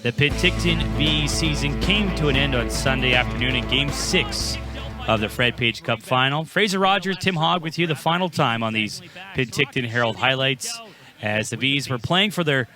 The Penticton Vees season came to an end on Sunday afternoon in Game 6 of the Fred Page Cup Final. Fraser Rogers, Tim Hogg with you the final time on these Penticton Herald highlights as the Vees were playing for their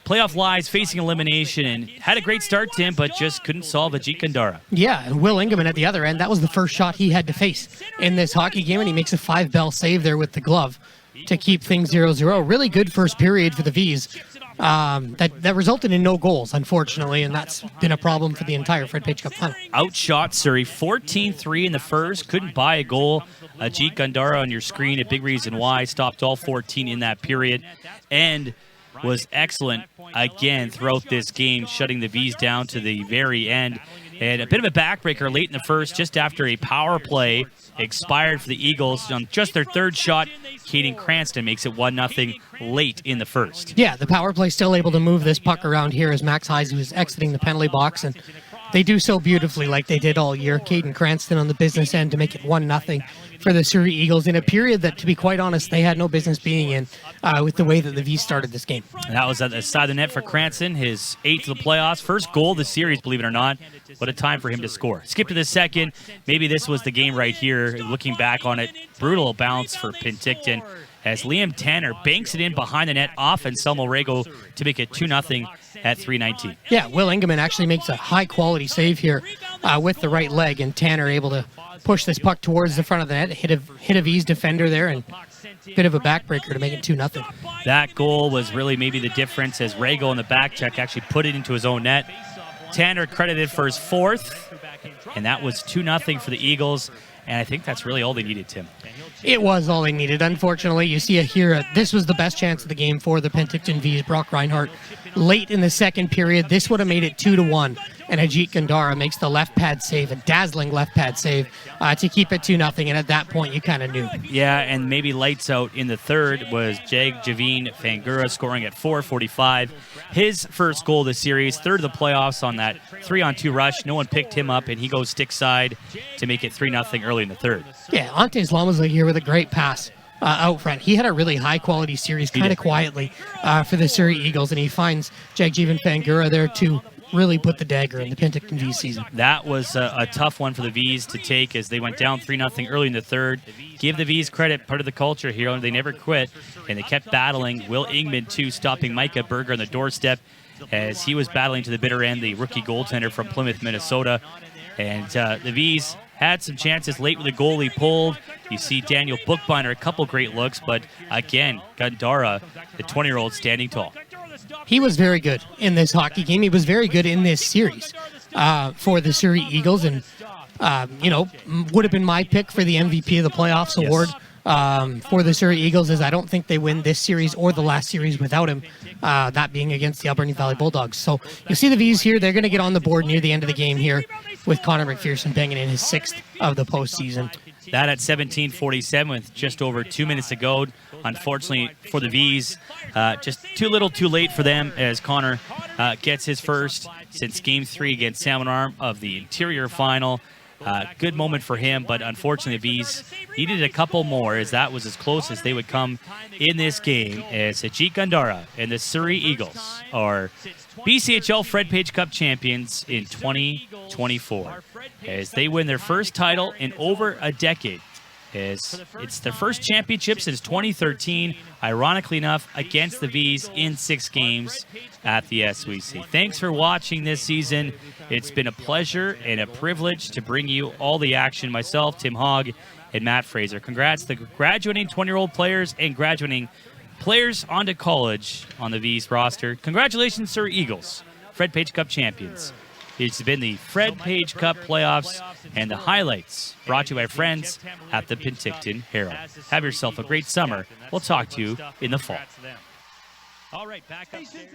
playoff lives, facing elimination, and had a great start, Tim, but just couldn't solve Ajit Gandara. Yeah, and Will Ingeman at the other end, that was the first shot he had to face in this hockey game, and he makes a 5-bell save there with the glove to keep things 0-0. Really good first period for the Vees. That resulted in no goals, unfortunately, and that's been a problem for the entire Fred Page Cup final. Outshot Surrey 14-3 in the first. Couldn't buy a goal. Ajit Gandara on your screen, a big reason why. Stopped all 14 in that period and was excellent again throughout this game, shutting the Vees down to the very end. And a bit of a backbreaker late in the first, just after a power play expired for the Eagles on just their third shot. Caden Cranston makes it 1-0 late in the first. Yeah, the power play still able to move this puck around here as Max Heise was exiting the penalty box, and they do so beautifully like they did all year. Caden Cranston on the business end to make it 1-0 for the Surrey Eagles in a period that, to be quite honest, they had no business being in with the way that the Vees started this game. And that was at the side of the net for Cranston, his 8th of the playoffs. First goal of the series, believe it or not. What a time for him to score. Skip to the second. Maybe this was the game right here. Looking back on it, brutal bounce for Penticton as Liam Tanner banks it in behind the net off Anselmo Rego to make it 2-0 at 3:19. Yeah, Will Ingeman actually makes a high-quality save here with the right leg, and Tanner able to push this puck towards the front of the net, hit a Vees defender there, and a bit of a backbreaker to make it 2-0. That goal was really maybe the difference as Rego in the back check actually put it into his own net. Tanner credited for his 4th, and that was 2-0 for the Eagles. And I think that's really all they needed, Tim. It was all they needed. Unfortunately, you see it here. This was the best chance of the game for the Penticton Vees. Brock Reinhardt late in the second period. This would have made it 2-1. And Ajit Gandara makes the left pad save, a dazzling left pad save, to keep it 2-0. And at that point, you kind of knew. Yeah, and maybe lights out in the third was Javine Fangura scoring at 4:45. His first goal of the series, third of the playoffs on that 3-on-2 rush. No one picked him up, and he goes stick side to make it 3-0 early in the third. Yeah, Ante Zlamazla here with a great pass out front. He had a really high-quality series, kind of quietly, for the Surrey Eagles, and he finds Javine Fangura there to really put the dagger in the Penticton Vees season. That was a tough one for the Vees to take as they went down 3-0 early in the third. Give the Vees credit, part of the culture here. They never quit, and they kept battling. Will Ingman, too, stopping Micah Berger on the doorstep as he was battling to the bitter end, the rookie goaltender from Plymouth, Minnesota. And the Vees had some chances late with the goalie pulled. You see Daniel Bookbinder, a couple great looks, but again, Gandara, the 20-year-old, standing tall. He was very good in this hockey game. He was very good in this series for the Surrey Eagles, and would have been my pick for the MVP of the playoffs award for the Surrey Eagles, as I don't think they win this series or the last series without him, that being against the Alberni Valley Bulldogs. So you see the Vees here. They're going to get on the board near the end of the game here with Connor McPherson banging in his 6th of the postseason. That at 17:47 with just over 2 minutes to go. Unfortunately for the Vees, just too little too late for them as Connor gets his first since Game 3 against Salmon Arm of the interior final. Good moment for him, but unfortunately the Vees needed a couple more as that was as close as they would come in this game as Ajit Gandara and the Surrey Eagles are BCHL Fred Page Cup champions in 2024 as they win their first title in over a decade. As it's their first championship since 2013, ironically enough, against the Vees in 6 games at the SWC. Thanks for watching this season. It's been a pleasure and a privilege to bring you all the action. Myself, Tim Hogg, and Matt Fraser. Congrats to the graduating 20-year-old players and graduating players onto college on the Vees roster. Congratulations, Surrey Eagles, Fred Page Cup champions. It's been the Fred Page Cup playoffs and the highlights brought to you by friends at the Penticton Herald. Have yourself a great summer. We'll talk to you in the fall. All right, back upstairs.